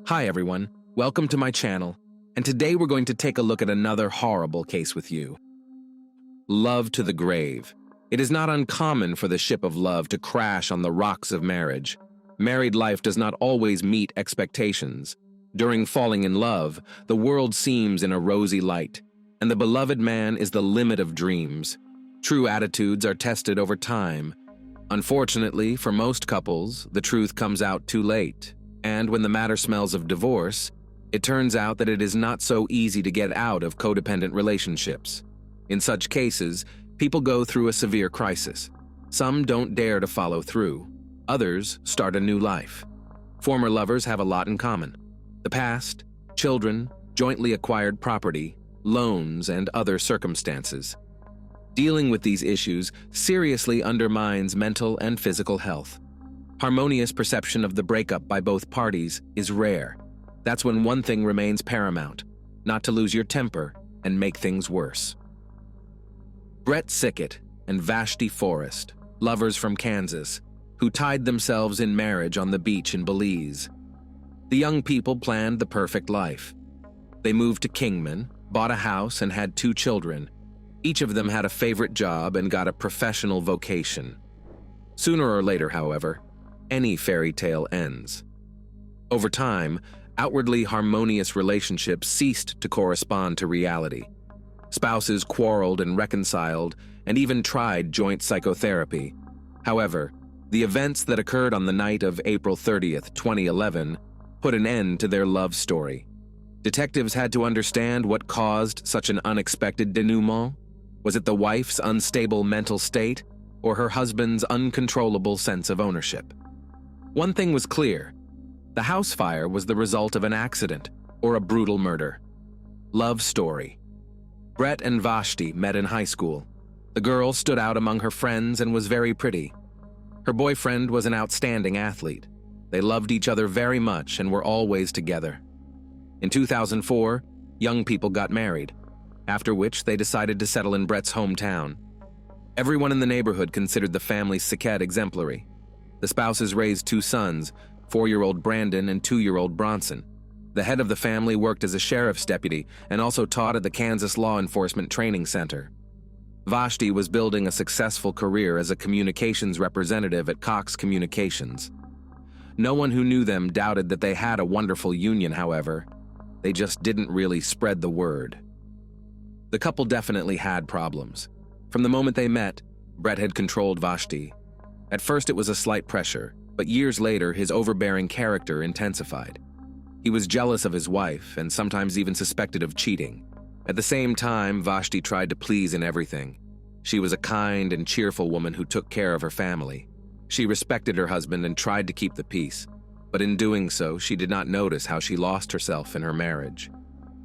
Hi everyone, welcome to my channel, and today we're going to take a look at another horrible case with you. Love to the grave. It is not uncommon for the ship of love to crash on the rocks of marriage. Married life does not always meet expectations. During falling in love, the world seems in a rosy light, and the beloved man is the limit of dreams. True attitudes are tested over time. Unfortunately, for most couples, the truth comes out too late. And when the matter smells of divorce, it turns out that it is not so easy to get out of codependent relationships. In such cases, people go through a severe crisis. Some don't dare to follow through. Others start a new life. Former lovers have a lot in common: the past, children, jointly acquired property, loans, and other circumstances. Dealing with these issues seriously undermines mental and physical health. Harmonious perception of the breakup by both parties is rare. That's when one thing remains paramount: not to lose your temper and make things worse. Brett Sikit and Vashti Forrest, lovers from Kansas, who tied themselves in marriage on the beach in Belize. The young people planned the perfect life. They moved to Kingman, bought a house, and had 2 children. Each of them had a favorite job and got a professional vocation. Sooner or later, however, any fairy tale ends. Over time, outwardly harmonious relationships ceased to correspond to reality. Spouses quarreled and reconciled, and even tried joint psychotherapy. However, the events that occurred on the night of April 30th, 2011, put an end to their love story. Detectives had to understand what caused such an unexpected denouement. Was it the wife's unstable mental state, or her husband's uncontrollable sense of ownership? One thing was clear: the house fire was the result of an accident or a brutal murder. Love story. Brett and Vashti met in high school. The girl stood out among her friends and was very pretty. Her boyfriend was an outstanding athlete. They loved each other very much and were always together. In 2004, young people got married, after which they decided to settle in Brett's hometown. Everyone in the neighborhood considered the family Sikit exemplary. The spouses raised 2 sons, 4-year-old Brandon and 2-year-old Bronson. The head of the family worked as a sheriff's deputy and also taught at the Kansas Law Enforcement Training Center. Vashti was building a successful career as a communications representative at Cox Communications. No one who knew them doubted that they had a wonderful union, however. They just didn't really spread the word. The couple definitely had problems. From the moment they met, Brett had controlled Vashti. At first it was a slight pressure, but years later his overbearing character intensified. He was jealous of his wife and sometimes even suspected of cheating. At the same time, Vashti tried to please in everything. She was a kind and cheerful woman who took care of her family. She respected her husband and tried to keep the peace, but in doing so, she did not notice how she lost herself in her marriage.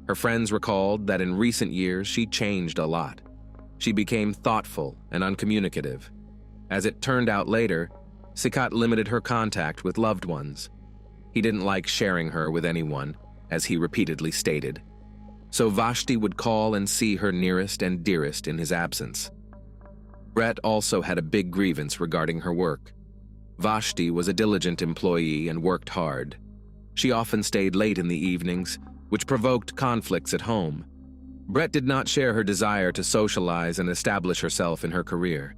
Her friends recalled that in recent years she changed a lot. She became thoughtful and uncommunicative. As it turned out later, Sikit limited her contact with loved ones. He didn't like sharing her with anyone, as he repeatedly stated. So Vashti would call and see her nearest and dearest in his absence. Brett also had a big grievance regarding her work. Vashti was a diligent employee and worked hard. She often stayed late in the evenings, which provoked conflicts at home. Brett did not share her desire to socialize and establish herself in her career.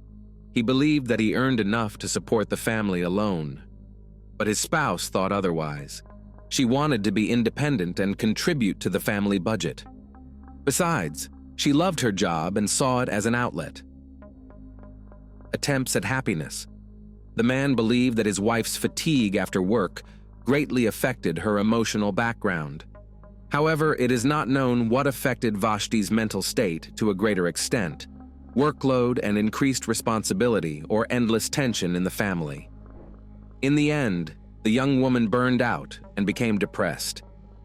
He believed that he earned enough to support the family alone. But his spouse thought otherwise. She wanted to be independent and contribute to the family budget. Besides, she loved her job and saw it as an outlet. Attempts at happiness. The man believed that his wife's fatigue after work greatly affected her emotional background. However, it is not known what affected Vashti's mental state to a greater extent: workload and increased responsibility, or endless tension in the family. In the end, the young woman burned out and became depressed.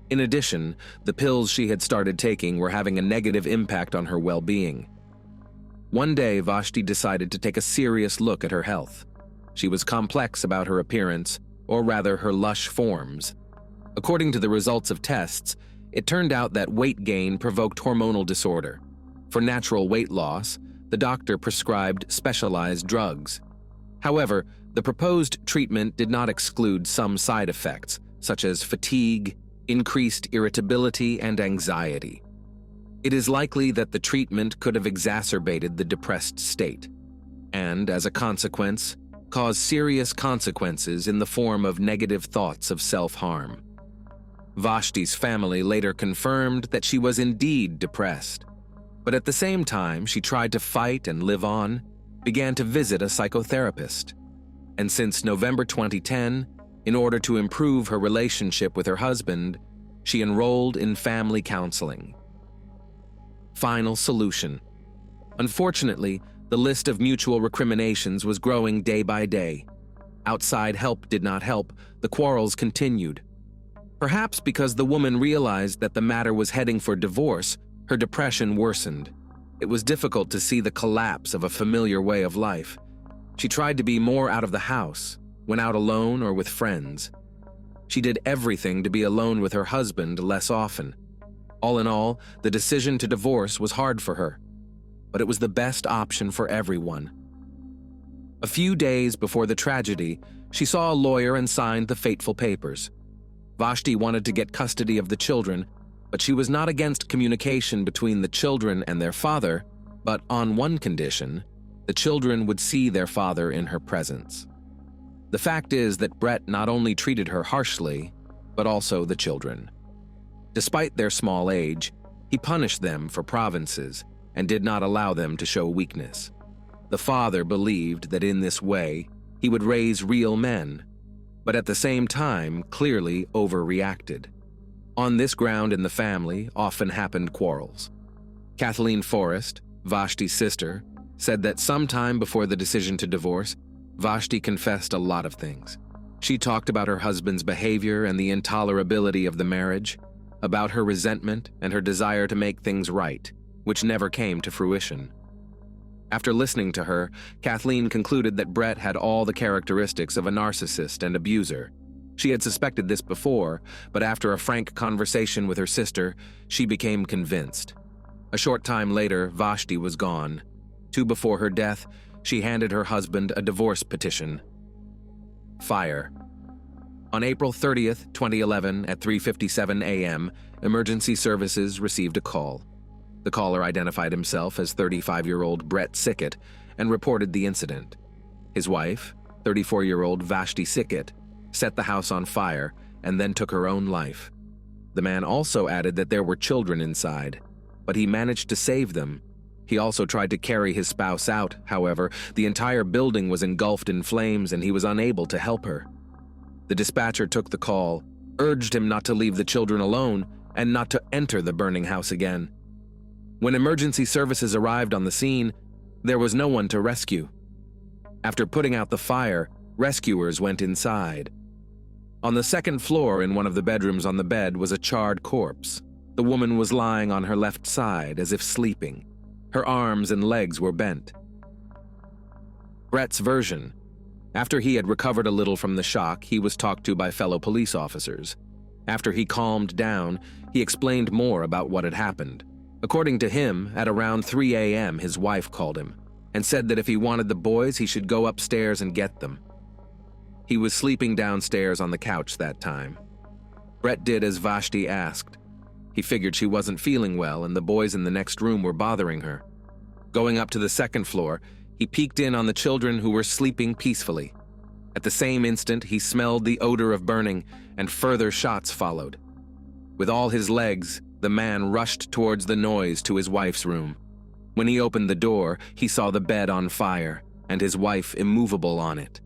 In addition, the pills she had started taking were having a negative impact on her well-being. One day, Vashti decided to take a serious look at her health. She was complex about her appearance, or rather her lush forms. According to the results of tests, it turned out that weight gain provoked hormonal disorder. For natural weight loss, the doctor prescribed specialized drugs. However, the proposed treatment did not exclude some side effects, such as fatigue, increased irritability and anxiety. It is likely that the treatment could have exacerbated the depressed state, and, as a consequence, caused serious consequences in the form of negative thoughts of self-harm. Vashti's family later confirmed that she was indeed depressed, but at the same time she tried to fight and live on, began to visit a psychotherapist, and since November 2010, in order to improve her relationship with her husband, she enrolled in family counseling. Final solution. Unfortunately, the list of mutual recriminations was growing day by day. Outside help did not help, the quarrels continued. Perhaps because the woman realized that the matter was heading for divorce, her depression worsened. It was difficult to see the collapse of a familiar way of life. She tried to be more out of the house, went out alone or with friends. She did everything to be alone with her husband less often. All in all, the decision to divorce was hard for her, but it was the best option for everyone. A few days before the tragedy, she saw a lawyer and signed the fateful papers. Vashti wanted to get custody of the children, but she was not against communication between the children and their father, but on one condition: the children would see their father in her presence. The fact is that Brett not only treated her harshly, but also the children. Despite their small age, he punished them for provinces and did not allow them to show weakness. The father believed that in this way he would raise real men, but at the same time clearly overreacted. On this ground in the family often happened quarrels. Kathleen Forrest, Vashti's sister, said that sometime before the decision to divorce, Vashti confessed a lot of things. She talked about her husband's behavior and the intolerability of the marriage, about her resentment and her desire to make things right, which never came to fruition. After listening to her, Kathleen concluded that Brett had all the characteristics of a narcissist and abuser. She had suspected this before, but after a frank conversation with her sister, she became convinced. A short time later, Vashti was gone. Before her death, she handed her husband a divorce petition. Fire. On April 30th, 2011, at 3:57 a.m., emergency services received a call. The caller identified himself as 35-year-old Brett Sikit and reported the incident. His wife, 34-year-old Vashti Sikit, set the house on fire and then took her own life. The man also added that there were children inside, but he managed to save them. He also tried to carry his spouse out. However, the entire building was engulfed in flames and he was unable to help her. The dispatcher took the call, urged him not to leave the children alone and not to enter the burning house again. When emergency services arrived on the scene, there was no one to rescue. After putting out the fire, rescuers went inside. On the second floor in one of the bedrooms on the bed was a charred corpse. The woman was lying on her left side as if sleeping. Her arms and legs were bent. Brett's version. After he had recovered a little from the shock, he was talked to by fellow police officers. After he calmed down, he explained more about what had happened. According to him, at around 3 a.m., his wife called him and said that if he wanted the boys, he should go upstairs and get them. He was sleeping downstairs on the couch that time. Brett did as Vashti asked. He figured she wasn't feeling well and the boys in the next room were bothering her. Going up to the second floor, he peeked in on the children who were sleeping peacefully. At the same instant, he smelled the odor of burning, and further shots followed. With all his legs, the man rushed towards the noise to his wife's room. When he opened the door, he saw the bed on fire and his wife immovable on it.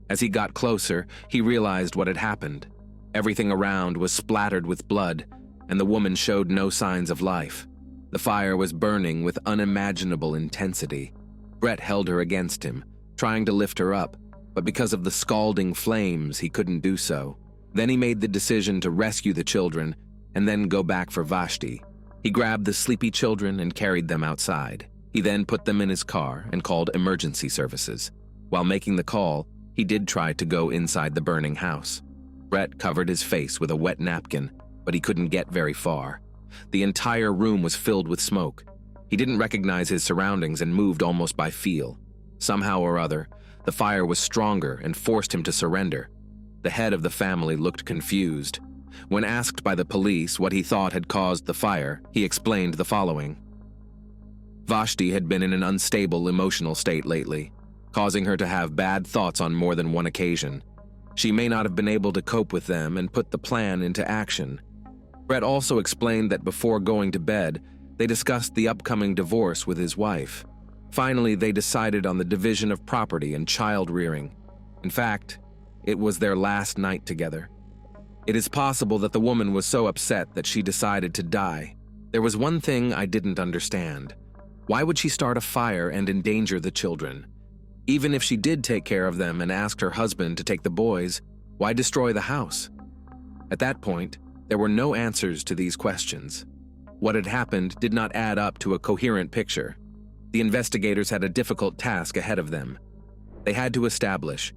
As he got closer, he realized what had happened. Everything around was splattered with blood, and the woman showed no signs of life. The fire was burning with unimaginable intensity. Brett held her against him, trying to lift her up, but because of the scalding flames, he couldn't do so. Then he made the decision to rescue the children and then go back for Vashti. He grabbed the sleepy children and carried them outside. He then put them in his car and called emergency services. While making the call, he did try to go inside the burning house. Brett covered his face with a wet napkin, but he couldn't get very far. The entire room was filled with smoke. He didn't recognize his surroundings and moved almost by feel. Somehow or other, the fire was stronger and forced him to surrender. The head of the family looked confused. When asked by the police what he thought had caused the fire, he explained the following. Vashti had been in an unstable emotional state lately, causing her to have bad thoughts on more than one occasion. She may not have been able to cope with them and put the plan into action. Brett also explained that before going to bed, they discussed the upcoming divorce with his wife. Finally, they decided on the division of property and child rearing. In fact, it was their last night together. It is possible that the woman was so upset that she decided to die. There was one thing I didn't understand. Why would she start a fire and endanger the children? Even if she did take care of them and asked her husband to take the boys, why destroy the house? At that point, there were no answers to these questions. What had happened did not add up to a coherent picture. The investigators had a difficult task ahead of them. They had to establish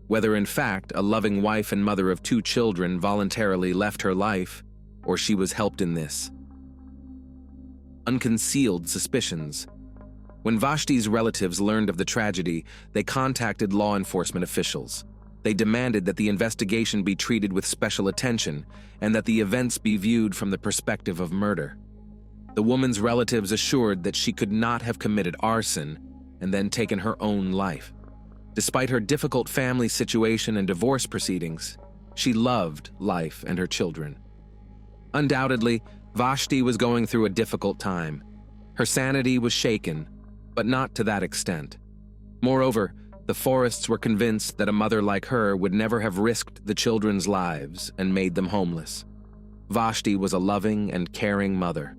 whether in fact a loving wife and mother of 2 children voluntarily left her life, or she was helped in this. Unconcealed suspicions. When Vashti's relatives learned of the tragedy, they contacted law enforcement officials. They demanded that the investigation be treated with special attention and that the events be viewed from the perspective of murder. The woman's relatives assured that she could not have committed arson and then taken her own life. Despite her difficult family situation and divorce proceedings, she loved life and her children. Undoubtedly, Vashti was going through a difficult time. Her sanity was shaken, but not to that extent. Moreover, the Forrests were convinced that a mother like her would never have risked the children's lives and made them homeless. Vashti was a loving and caring mother.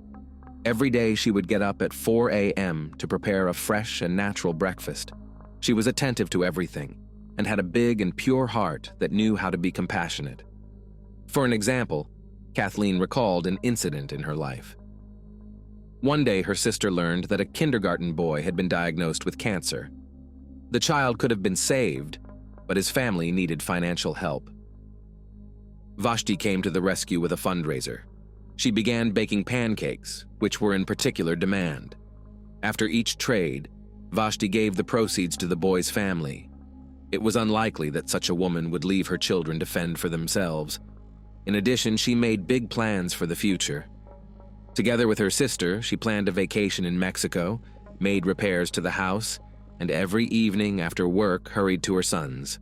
Every day she would get up at 4 a.m. to prepare a fresh and natural breakfast. She was attentive to everything and had a big and pure heart that knew how to be compassionate. For an example, Kathleen recalled an incident in her life. One day, her sister learned that a kindergarten boy had been diagnosed with cancer. The child could have been saved, but his family needed financial help. Vashti came to the rescue with a fundraiser. She began baking pancakes, which were in particular demand. After each trade, Vashti gave the proceeds to the boy's family. It was unlikely that such a woman would leave her children to fend for themselves. In addition, she made big plans for the future. Together with her sister, she planned a vacation in Mexico, made repairs to the house, and every evening after work hurried to her sons.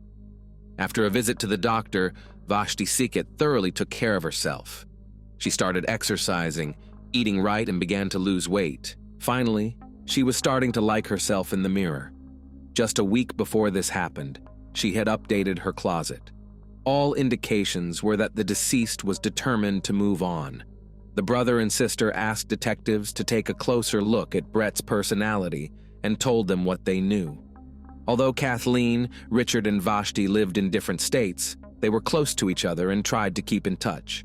After a visit to the doctor, Vashti Sikit thoroughly took care of herself. She started exercising, eating right, and began to lose weight. Finally, she was starting to like herself in the mirror. Just a week before this happened, she had updated her closet. All indications were that the deceased was determined to move on. The brother and sister asked detectives to take a closer look at Brett's personality and told them what they knew. Although Kathleen, Richard, and Vashti lived in different states, they were close to each other and tried to keep in touch.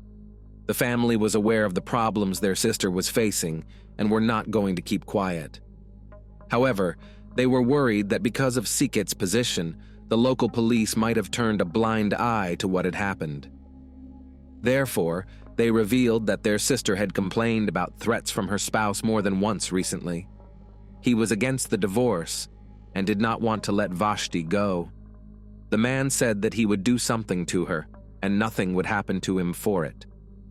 The family was aware of the problems their sister was facing and were not going to keep quiet. However, they were worried that because of Sikit's position, the local police might have turned a blind eye to what had happened. Therefore, they revealed that their sister had complained about threats from her spouse more than once recently. He was against the divorce and did not want to let Vashti go. The man said that he would do something to her and nothing would happen to him for it.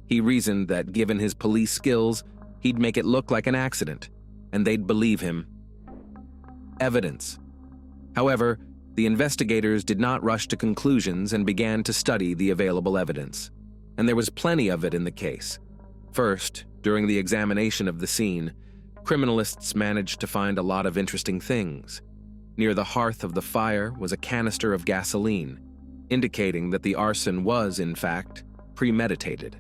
He reasoned that given his police skills, he'd make it look like an accident, and they'd believe him. Evidence. However, the investigators did not rush to conclusions and began to study the available evidence. And there was plenty of it in the case. First, during the examination of the scene, criminalists managed to find a lot of interesting things. Near the hearth of the fire was a canister of gasoline, indicating that the arson was, in fact, premeditated.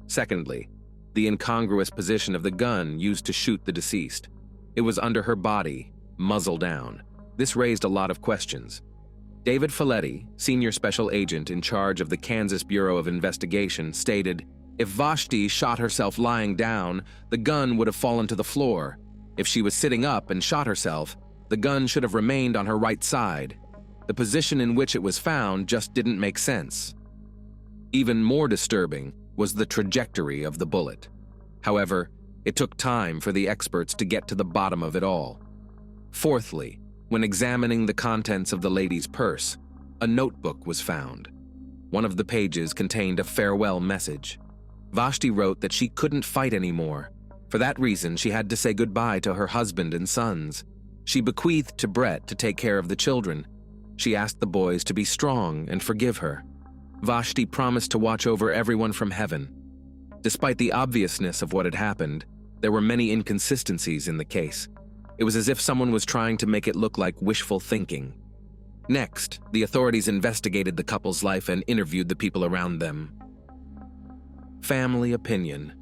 Secondly, the incongruous position of the gun used to shoot the deceased. It was under her body, muzzle down. This raised a lot of questions. David Folletti, senior special agent in charge of the Kansas Bureau of Investigation, stated, "If Vashti shot herself lying down, the gun would have fallen to the floor. If she was sitting up and shot herself, the gun should have remained on her right side. The position in which it was found just didn't make sense." Even more disturbing was the trajectory of the bullet. However, it took time for the experts to get to the bottom of it all. Fourthly, when examining the contents of the lady's purse, a notebook was found. One of the pages contained a farewell message. Vashti wrote that she couldn't fight anymore. For that reason, she had to say goodbye to her husband and sons. She bequeathed to Brett to take care of the children. She asked the boys to be strong and forgive her. Vashti promised to watch over everyone from heaven. Despite the obviousness of what had happened, there were many inconsistencies in the case. It was as if someone was trying to make it look like wishful thinking. Next, the authorities investigated the couple's life and interviewed the people around them. Family opinion.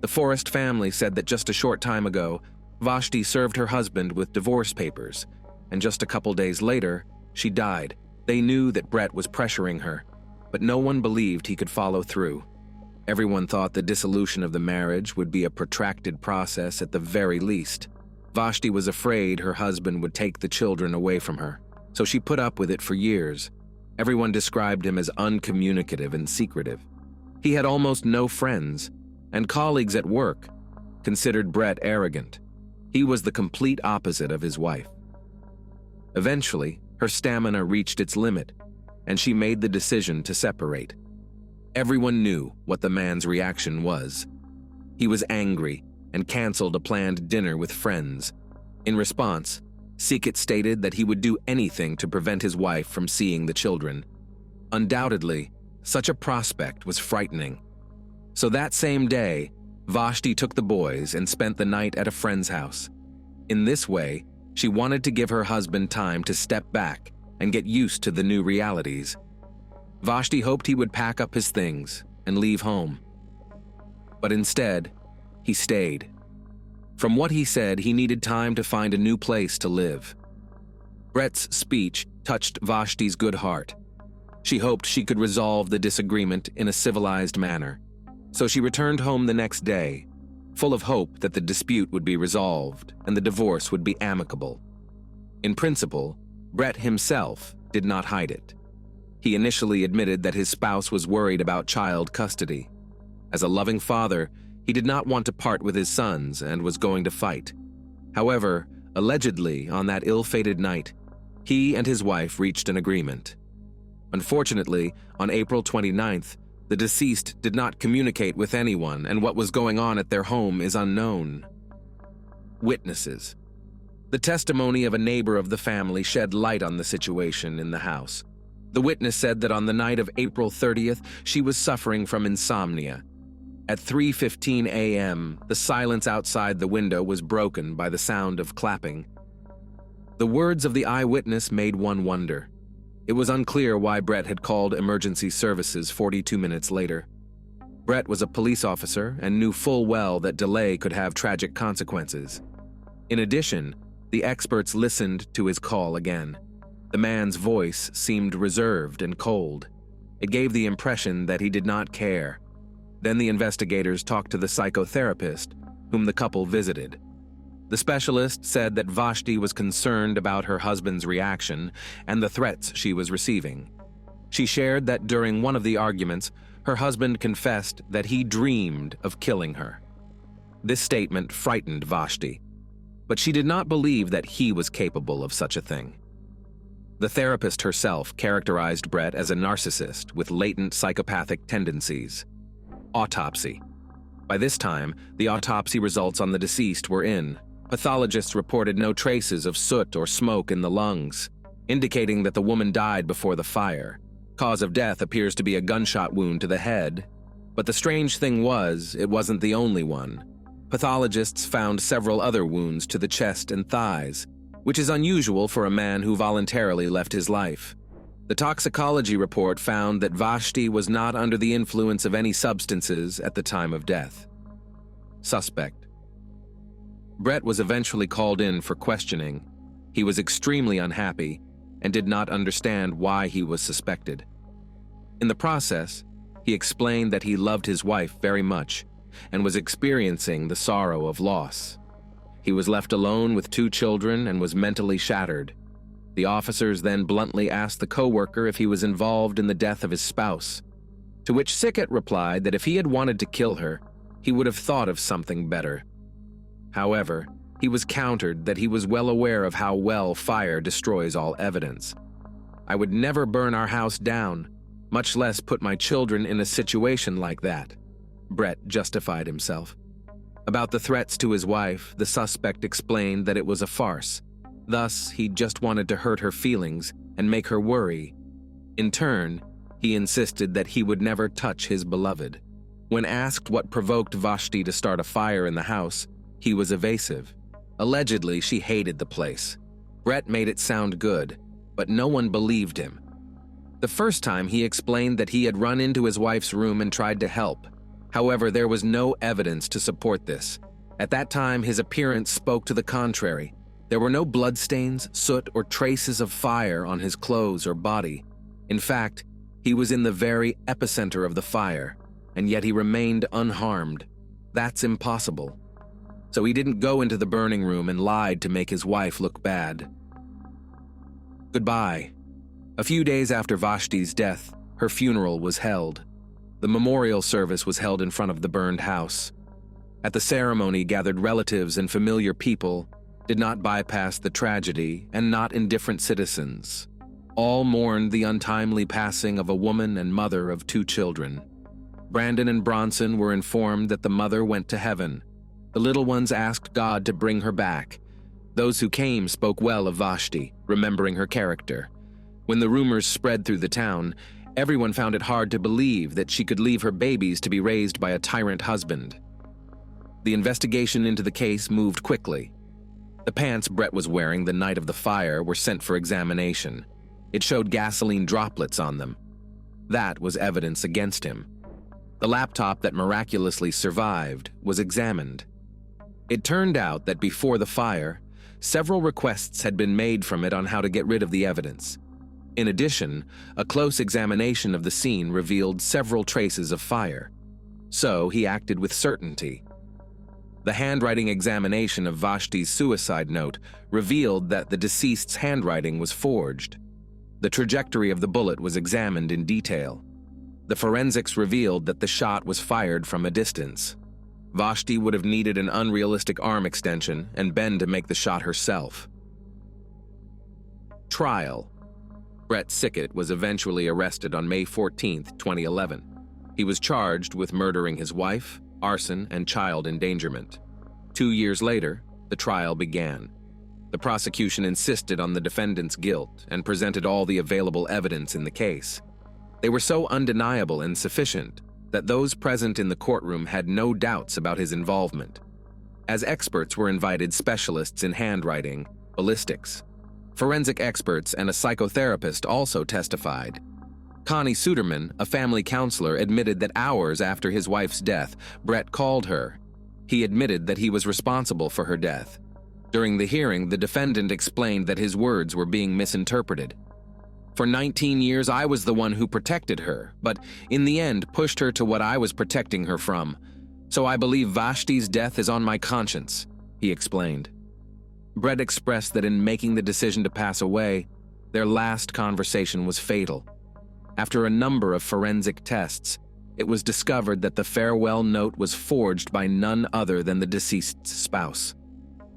The Forrest family said that just a short time ago, Vashti served her husband with divorce papers, and just a couple days later, she died. They knew that Brett was pressuring her, but no one believed he could follow through. Everyone thought the dissolution of the marriage would be a protracted process at the very least. Vashti was afraid her husband would take the children away from her, so she put up with it for years. Everyone described him as uncommunicative and secretive. He had almost no friends, and colleagues at work considered Brett arrogant. He was the complete opposite of his wife. Eventually, her stamina reached its limit, and she made the decision to separate. Everyone knew what the man's reaction was. He was angry and canceled a planned dinner with friends. In response, Sikit stated that he would do anything to prevent his wife from seeing the children. Undoubtedly, such a prospect was frightening. So that same day, Vashti took the boys and spent the night at a friend's house. In this way, she wanted to give her husband time to step back and get used to the new realities. Vashti hoped he would pack up his things and leave home. But instead, he stayed. From what he said, he needed time to find a new place to live. Brett's speech touched Vashti's good heart. She hoped she could resolve the disagreement in a civilized manner. So she returned home the next day, full of hope that the dispute would be resolved and the divorce would be amicable. In principle, Brett himself did not hide it. He initially admitted that his spouse was worried about child custody. As a loving father, he did not want to part with his sons and was going to fight. However, allegedly, on that ill-fated night, he and his wife reached an agreement. Unfortunately, on April 29th, the deceased did not communicate with anyone, and what was going on at their home is unknown. Witnesses. The testimony of a neighbor of the family shed light on the situation in the house. The witness said that on the night of April 30th, she was suffering from insomnia. At 3:15 a.m., the silence outside the window was broken by the sound of clapping. The words of the eyewitness made one wonder. It was unclear why Brett had called emergency services 42 minutes later. Brett was a police officer and knew full well that delay could have tragic consequences. In addition, the experts listened to his call again. The man's voice seemed reserved and cold. It gave the impression that he did not care. Then the investigators talked to the psychotherapist, whom the couple visited. The specialist said that Vashti was concerned about her husband's reaction and the threats she was receiving. She shared that during one of the arguments, her husband confessed that he dreamed of killing her. This statement frightened Vashti, but she did not believe that he was capable of such a thing. The therapist herself characterized Brett as a narcissist with latent psychopathic tendencies. Autopsy. By this time, the autopsy results on the deceased were in. Pathologists reported no traces of soot or smoke in the lungs, indicating that the woman died before the fire. Cause of death appears to be a gunshot wound to the head. But the strange thing was, it wasn't the only one. Pathologists found several other wounds to the chest and thighs, which is unusual for a man who voluntarily left his life. The toxicology report found that Vashti was not under the influence of any substances at the time of death. Suspect. Brett was eventually called in for questioning. He was extremely unhappy and did not understand why he was suspected. In the process, he explained that he loved his wife very much and was experiencing the sorrow of loss. He was left alone with 2 children and was mentally shattered. The officers then bluntly asked the co-worker if he was involved in the death of his spouse, to which Sikit replied that if he had wanted to kill her, he would have thought of something better. However, he was countered that he was well aware of how well fire destroys all evidence. "I would never burn our house down. much less put my children in a situation like that, Brett justified himself. About the threats to his wife, the suspect explained that it was a farce. Thus, he just wanted to hurt her feelings and make her worry. In turn, he insisted that he would never touch his beloved. When asked what provoked Vashti to start a fire in the house, he was evasive. Allegedly, she hated the place. Brett made it sound good, but no one believed him. The first time, he explained that he had run into his wife's room and tried to help. However, there was no evidence to support this. At that time, his appearance spoke to the contrary. There were no bloodstains, soot, or traces of fire on his clothes or body. In fact, he was in the very epicenter of the fire, and yet he remained unharmed. That's impossible. So he didn't go into the burning room and lied to make his wife look bad. Goodbye. A few days after Vashti's death, her funeral was held. The memorial service was held in front of the burned house. At the ceremony, gathered relatives and familiar people did not bypass the tragedy, and not indifferent citizens. All mourned the untimely passing of a woman and mother of 2 children. Brandon and Bronson were informed that the mother went to heaven. The little ones asked God to bring her back. Those who came spoke well of Vashti, remembering her character. When the rumors spread through the town, everyone found it hard to believe that she could leave her babies to be raised by a tyrant husband. The investigation into the case moved quickly. The pants Brett was wearing the night of the fire were sent for examination. It showed gasoline droplets on them. That was evidence against him. The laptop that miraculously survived was examined. It turned out that before the fire, several requests had been made from it on how to get rid of the evidence. In addition, a close examination of the scene revealed several traces of fire. So he acted with certainty. The handwriting examination of Vashti's suicide note revealed that the deceased's handwriting was forged. The trajectory of the bullet was examined in detail. The forensics revealed that the shot was fired from a distance. Vashti would have needed an unrealistic arm extension and bend to make the shot herself. Trial. Brett Sikit was eventually arrested on May 14, 2011. He was charged with murdering his wife, arson, and child endangerment. 2 years later, the trial began. The prosecution insisted on the defendant's guilt and presented all the available evidence in the case. They were so undeniable and sufficient that those present in the courtroom had no doubts about his involvement. As experts were invited specialists in handwriting, ballistics. Forensic experts and a psychotherapist also testified. Connie Suderman, a family counselor, admitted that hours after his wife's death, Brett called her. He admitted that he was responsible for her death. During the hearing, the defendant explained that his words were being misinterpreted. For 19 years, I was the one who protected her, but in the end pushed her to what I was protecting her from. So I believe Vashti's death is on my conscience, he explained. Brett expressed that in making the decision to pass away, their last conversation was fatal. After a number of forensic tests, it was discovered that the farewell note was forged by none other than the deceased's spouse.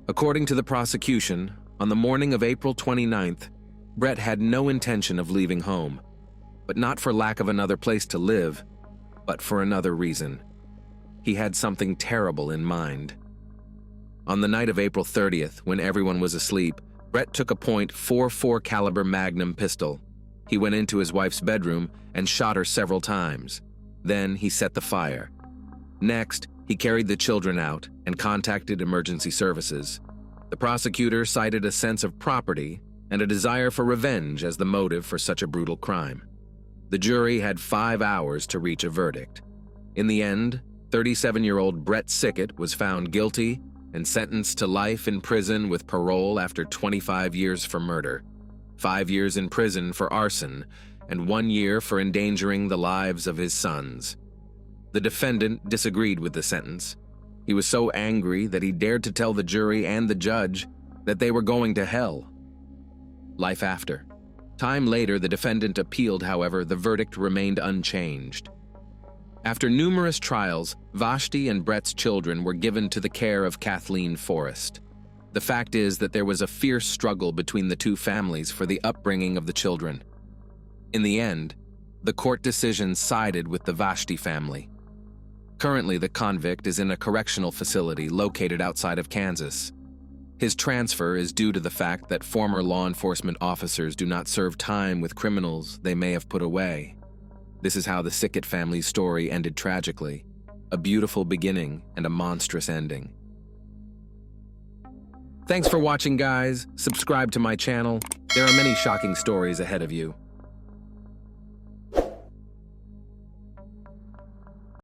According to the prosecution, on the morning of April 29th, Brett had no intention of leaving home, but not for lack of another place to live, but for another reason. He had something terrible in mind. On the night of April 30th, when everyone was asleep, Brett took a .44 caliber Magnum pistol. He went into his wife's bedroom and shot her several times. Then he set the fire. Next, he carried the children out and contacted emergency services. The prosecutor cited a sense of property and a desire for revenge as the motive for such a brutal crime. The jury had 5 hours to reach a verdict. In the end, 37-year-old Brett Sikit was found guilty and sentenced to life in prison with parole after 25 years for murder, 5 years in prison for arson, and 1 year for endangering the lives of his sons. The defendant disagreed with the sentence. He was so angry that he dared to tell the jury and the judge that they were going to hell. Life after. Time later, the defendant appealed, however, the verdict remained unchanged. After numerous trials, Vashti and Brett's children were given to the care of Kathleen Forrest. The fact is that there was a fierce struggle between the two families for the upbringing of the children. In the end, The court decision sided with the Vashti family. Currently, the convict is in a correctional facility located outside of Kansas. His transfer is due to the fact that former law enforcement officers do not serve time with criminals they may have put away. This is how the Sikit family's story ended tragically. A beautiful beginning and a monstrous ending. Thanks for watching, guys. Subscribe to my channel. There are many shocking stories ahead of you.